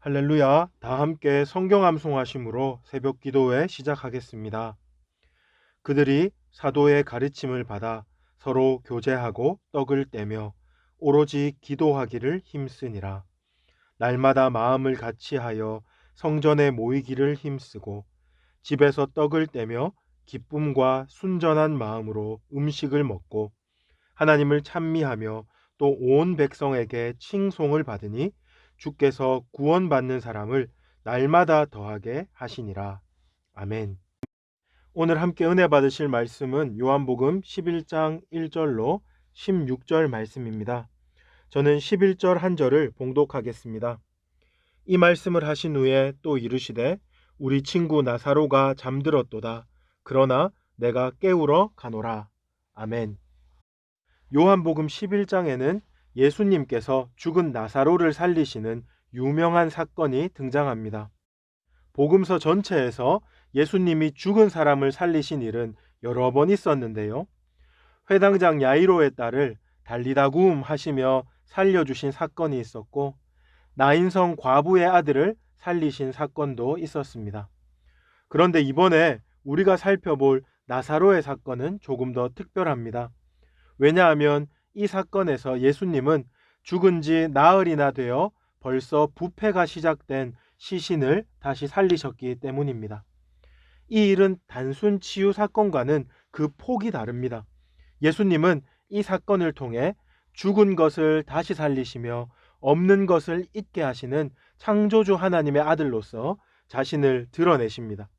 할렐루야, 다 함께 성경 암송하심으로 새벽 기도회 시작하겠습니다. 그들이 사도의 가르침을 받아 서로 교제하고 떡을 떼며 오로지 기도하기를 힘쓰니라. 날마다 마음을 같이하여 성전에 모이기를 힘쓰고 집에서 떡을 떼며 기쁨과 순전한 마음으로 음식을 먹고 하나님을 찬미하며 또 온 백성에게 칭송을 받으니 주께서 구원받는 사람을 날마다 더하게 하시니라. 아멘. 오늘 함께 은혜 받으실 말씀은 요한복음 11장 1절로 16절 말씀입니다. 저는 11절 한 절을 봉독하겠습니다. 이 말씀을 하신 후에 또 이르시되 우리 친구 나사로가 잠들었도다. 그러나 내가 깨우러 가노라. 아멘. 요한복음 11장에는 예수님께서 죽은 나사로를 살리시는 유명한 사건이 등장합니다. 복음서 전체에서 예수님이 죽은 사람을 살리신 일은 여러 번 있었는데요. 회당장 야이로의 딸을 달리다구움 하시며 살려주신 사건이 있었고, 나인성 과부의 아들을 살리신 사건도 있었습니다. 그런데 이번에 우리가 살펴볼 나사로의 사건은 조금 더 특별합니다. 왜냐하면 이 사건에서 예수님은 죽은 지 나흘이나 되어 벌써 부패가 시작된 시신을 다시 살리셨기 때문입니다. 이 일은 단순 치유 사건과는 그 폭이 다릅니다. 예수님은 이 사건을 통해 죽은 것을 다시 살리시며 없는 것을 있게 하시는 창조주 하나님의 아들로서 자신을 드러내십니다.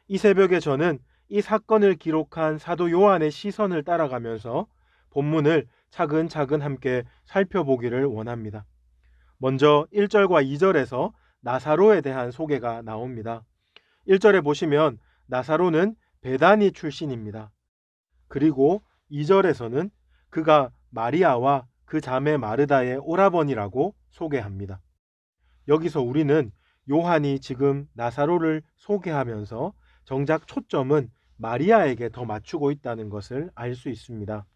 이 새벽에 저는 이 사건을 기록한 사도 요한의 시선을 따라가면서 본문을 차근차근 함께 살펴보기를 원합니다. 먼저 1절과 2절에서 나사로에 대한 소개가 나옵니다. 1절에 보시면 나사로는 베다니 출신입니다. 그리고 2절에서는 그가 마리아와 그 자매 마르다의 오라버니라고 소개합니다. 여기서 우리는 요한이 지금 나사로를 소개하면서 정작 초점은 마리아에게 더 맞추고 있다는 것을 알 수 있습니다.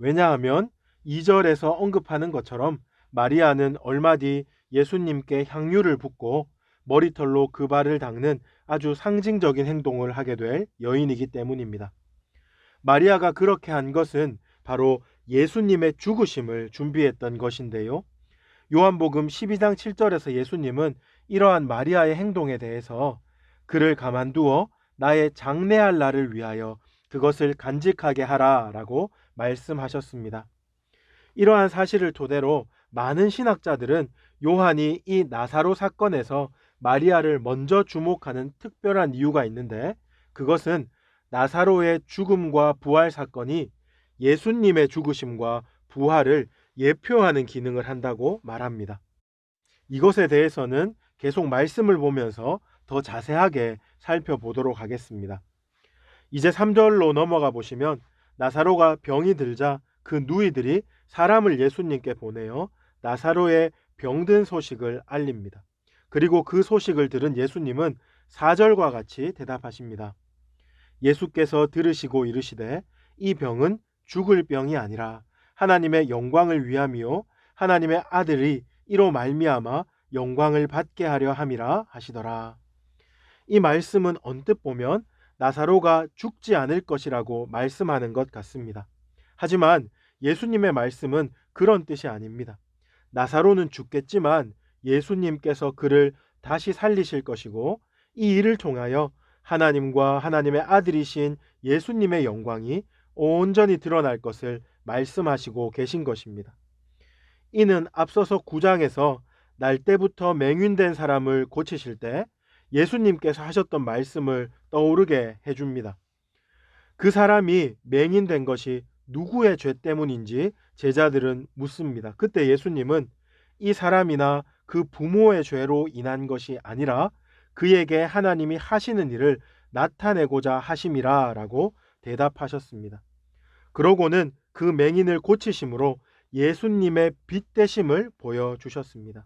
왜냐하면 2절에서 언급하는 것처럼 마리아는 얼마 뒤 예수님께 향유를 붓고 머리털로 그 발을 닦는 아주 상징적인 행동을 하게 될 여인이기 때문입니다. 마리아가 그렇게 한 것은 바로 예수님의 죽으심을 준비했던 것인데요. 요한복음 12장 7절에서 예수님은 이러한 마리아의 행동에 대해서 그를 가만두어 나의 장래할 날을 위하여 그것을 간직하게 하라 라고 말씀하셨습니다. 이러한 사실을 토대로 많은 신학자들은 요한이 이 나사로 사건에서 마리아를 먼저 주목하는 특별한 이유가 있는데, 그것은 나사로의 죽음과 부활 사건이 예수님의 죽으심과 부활을 예표하는 기능을 한다고 말합니다. 이것에 대해서는 계속 말씀을 보면서 더 자세하게 살펴보도록 하겠습니다. 이제 3절로 넘어가 보시면 나사로가 병이 들자 그 누이들이 사람을 예수님께 보내어 나사로의 병든 소식을 알립니다. 그리고 그 소식을 들은 예수님은 4절과 같이 대답하십니다. 예수께서 들으시고 이르시되 이 병은 죽을 병이 아니라 하나님의 영광을 위함이요 하나님의 아들이 이로 말미암아 영광을 받게 하려 함이라 하시더라. 이 말씀은 언뜻 보면 나사로가 죽지 않을 것이라고 말씀하는 것 같습니다. 하지만 예수님의 말씀은 그런 뜻이 아닙니다. 나사로는 죽겠지만 예수님께서 그를 다시 살리실 것이고 이 일을 통하여 하나님과 하나님의 아들이신 예수님의 영광이 온전히 드러날 것을 말씀하시고 계신 것입니다. 이는 앞서서 9장에서 날 때부터 맹인된 사람을 고치실 때 예수님께서 하셨던 말씀을 떠오르게 해줍니다. 그 사람이 맹인된 것이 누구의 죄 때문인지 제자들은 묻습니다. 그때 예수님은 이 사람이나 그 부모의 죄로 인한 것이 아니라 그에게 하나님이 하시는 일을 나타내고자 하심이라 라고 대답하셨습니다. 그러고는 그 맹인을 고치심으로 예수님의 빛 되심을 보여주셨습니다.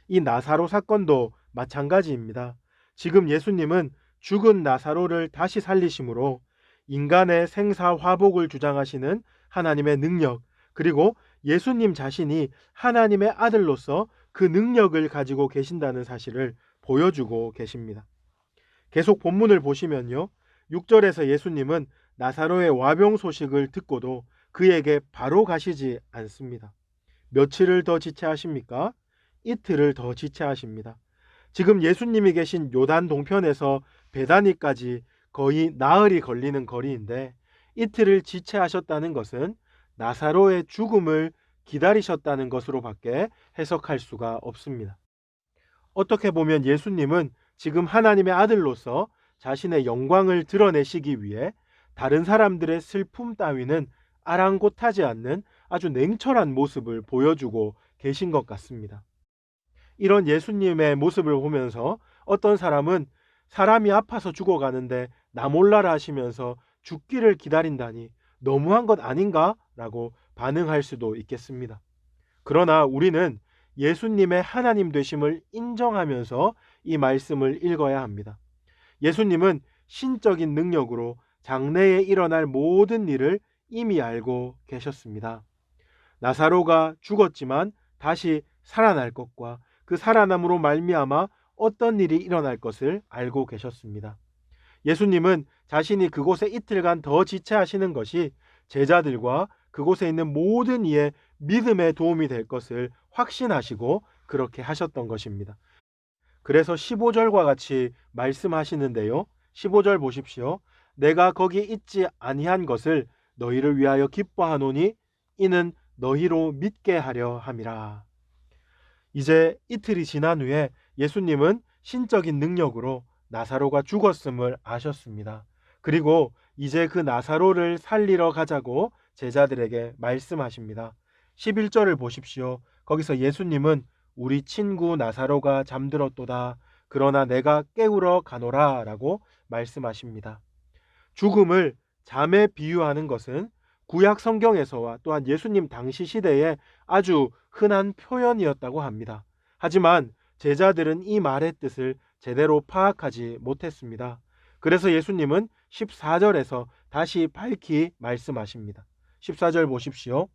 이 나사로 사건도 마찬가지입니다. 지금 예수님은 죽은 나사로를 다시 살리심으로 인간의 생사화복을 주장하시는 하나님의 능력, 그리고 예수님 자신이 하나님의 아들로서 그 능력을 가지고 계신다는 사실을 보여주고 계십니다. 계속 본문을 보시면요. 6절에서 예수님은 나사로의 와병 소식을 듣고도 그에게 바로 가시지 않습니다. 며칠을 더 지체하십니까? 이틀을 더 지체하십니다. 지금 예수님이 계신 요단 동편에서 베다니까지 거의 나흘이 걸리는 거리인데 이틀을 지체하셨다는 것은 나사로의 죽음을 기다리셨다는 것으로밖에 해석할 수가 없습니다. 어떻게 보면 예수님은 지금 하나님의 아들로서 자신의 영광을 드러내시기 위해 다른 사람들의 슬픔 따위는 아랑곳하지 않는 아주 냉철한 모습을 보여주고 계신 것 같습니다. 이런 예수님의 모습을 보면서 어떤 사람은 사람이 아파서 죽어가는데 나 몰라라 하시면서 죽기를 기다린다니 너무한 것 아닌가? 라고 반응할 수도 있겠습니다. 그러나 우리는 예수님의 하나님 되심을 인정하면서 이 말씀을 읽어야 합니다. 예수님은 신적인 능력으로 장래에 일어날 모든 일을 이미 알고 계셨습니다. 나사로가 죽었지만 다시 살아날 것과 그 살아남으로 말미암아 어떤 일이 일어날 것을 알고 계셨습니다. 예수님은 자신이 그곳에 이틀간 더 지체하시는 것이 제자들과 그곳에 있는 모든 이의 믿음에 도움이 될 것을 확신하시고 그렇게 하셨던 것입니다. 그래서 15절과 같이 말씀하시는데요. 15절 보십시오. 내가 거기 있지 아니한 것을 너희를 위하여 기뻐하노니 이는 너희로 믿게 하려 함이라. 이제 이틀이 지난 후에 예수님은 신적인 능력으로 나사로가 죽었음을 아셨습니다. 그리고 이제 그 나사로를 살리러 가자고 제자들에게 말씀하십니다. 11절을 보십시오. 거기서 예수님은 우리 친구 나사로가 잠들었도다. 그러나 내가 깨우러 가노라 라고 말씀하십니다. 죽음을 잠에 비유하는 것은 구약 성경에서와 또한 예수님 당시 시대에 아주 흔한 표현이었다고 합니다. 하지만 제자들은 이 말의 뜻을 제대로 파악하지 못했습니다. 그래서 예수님은 14절에서 다시 밝히 말씀하십니다. 14절 보십시오.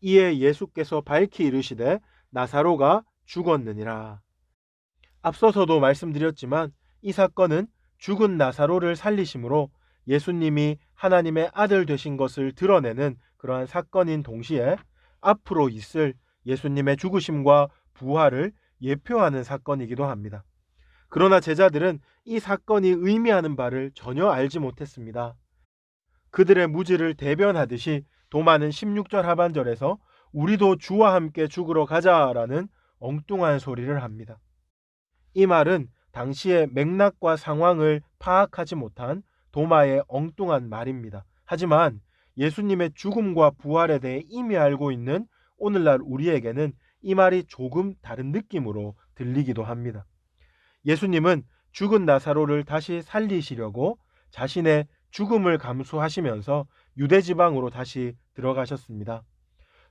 이에 예수께서 밝히 이르시되 나사로가 죽었느니라. 앞서서도 말씀드렸지만 이 사건은 죽은 나사로를 살리심으로 예수님이 하나님의 아들 되신 것을 드러내는 그러한 사건인 동시에 앞으로 있을 예수님의 죽으심과 부활을 예표하는 사건이기도 합니다. 그러나 제자들은 이 사건이 의미하는 바를 전혀 알지 못했습니다. 그들의 무지를 대변하듯이 도마는 16절 하반절에서 우리도 주와 함께 죽으러 가자라는 엉뚱한 소리를 합니다. 이 말은 당시의 맥락과 상황을 파악하지 못한 도마의 엉뚱한 말입니다. 하지만 예수님의 죽음과 부활에 대해 이미 알고 있는 오늘날 우리에게는 이 말이 조금 다른 느낌으로 들리기도 합니다. 예수님은 죽은 나사로를 다시 살리시려고 자신의 죽음을 감수하시면서 유대 지방으로 다시 들어가셨습니다.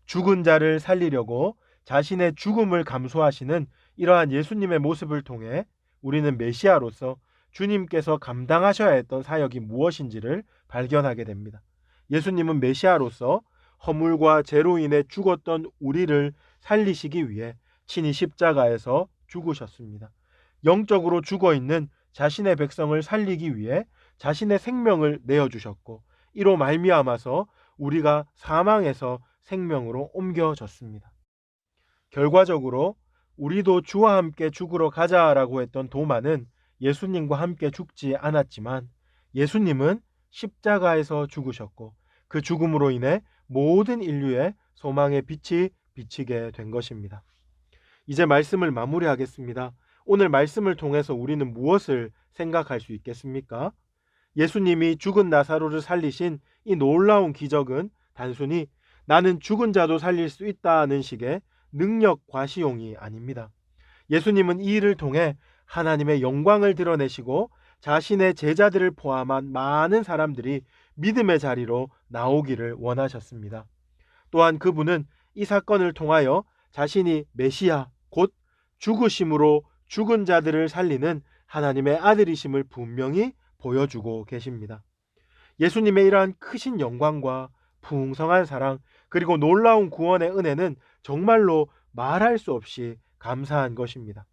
죽은 자를 살리려고 자신의 죽음을 감수하시는 이러한 예수님의 모습을 통해 우리는 메시아로서 주님께서 감당하셔야 했던 사역이 무엇인지를 발견하게 됩니다. 예수님은 메시아로서 허물과 죄로 인해 죽었던 우리를 살리시기 위해 친히 십자가에서 죽으셨습니다. 영적으로 죽어있는 자신의 백성을 살리기 위해 자신의 생명을 내어주셨고 이로 말미암아서 우리가 사망에서 생명으로 옮겨졌습니다. 결과적으로 우리도 주와 함께 죽으러 가자라고 했던 도마는 예수님과 함께 죽지 않았지만 예수님은 십자가에서 죽으셨고 그 죽음으로 인해 모든 인류의 소망의 빛이 비치게 된 것입니다. 이제 말씀을 마무리하겠습니다. 오늘 말씀을 통해서 우리는 무엇을 생각할 수 있겠습니까? 예수님이 죽은 나사로를 살리신 이 놀라운 기적은 단순히 나는 죽은 자도 살릴 수 있다는 식의 능력 과시용이 아닙니다. 예수님은 이 일을 통해 하나님의 영광을 드러내시고 자신의 제자들을 포함한 많은 사람들이 믿음의 자리로 나오기를 원하셨습니다. 또한 그분은 이 사건을 통하여 자신이 메시아 곧 죽으심으로 죽은 자들을 살리는 하나님의 아들이심을 분명히 보여주고 계십니다. 예수님의 이러한 크신 영광과 풍성한 사랑 그리고 놀라운 구원의 은혜는 정말로 말할 수 없이 감사한 것입니다.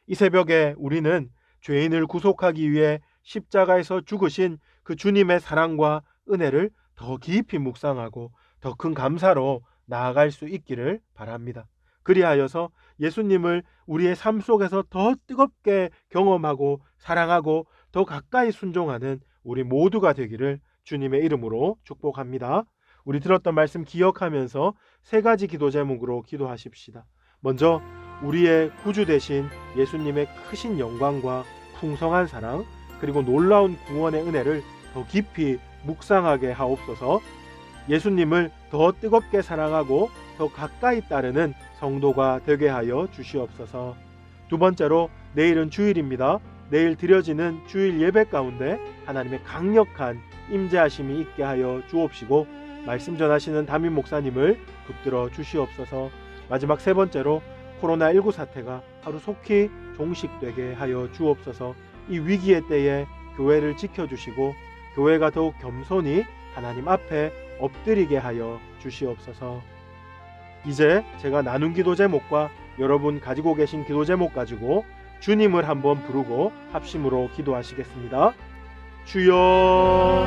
이 새벽에 우리는 죄인을 구속하기 위해 십자가에서 죽으신 그 주님의 사랑과 은혜를 더 깊이 묵상하고 더 큰 감사로 나아갈 수 있기를 바랍니다. 그리하여서 예수님을 우리의 삶 속에서 더 뜨겁게 경험하고 사랑하고 더 가까이 순종하는 우리 모두가 되기를 주님의 이름으로 축복합니다. 우리 들었던 말씀 기억하면서 세 가지 기도 제목으로 기도하십시다. 먼저 우리의 구주 되신 예수님의 크신 영광과 풍성한 사랑, 그리고 놀라운 구원의 은혜를 더 깊이 묵상하게 하옵소서. 예수님을 더 뜨겁게 사랑하고 더 가까이 따르는 성도가 되게 하여 주시옵소서. 두 번째로, 내일은 주일입니다. 내일 드려지는 주일 예배 가운데 하나님의 강력한 임재하심이 있게 하여 주옵시고, 말씀 전하시는 담임 목사님을 붙들어 주시옵소서. 마지막 세 번째로, 코로나19 사태가 하루속히 종식되게 하여 주옵소서. 이 위기의 때에 교회를 지켜주시고 교회가 더욱 겸손히 하나님 앞에 엎드리게 하여 주시옵소서. 이제 제가 나눈 기도 제목과 여러분 가지고 계신 기도 제목 가지고 주님을 한번 부르고 합심으로 기도하시겠습니다. 주여,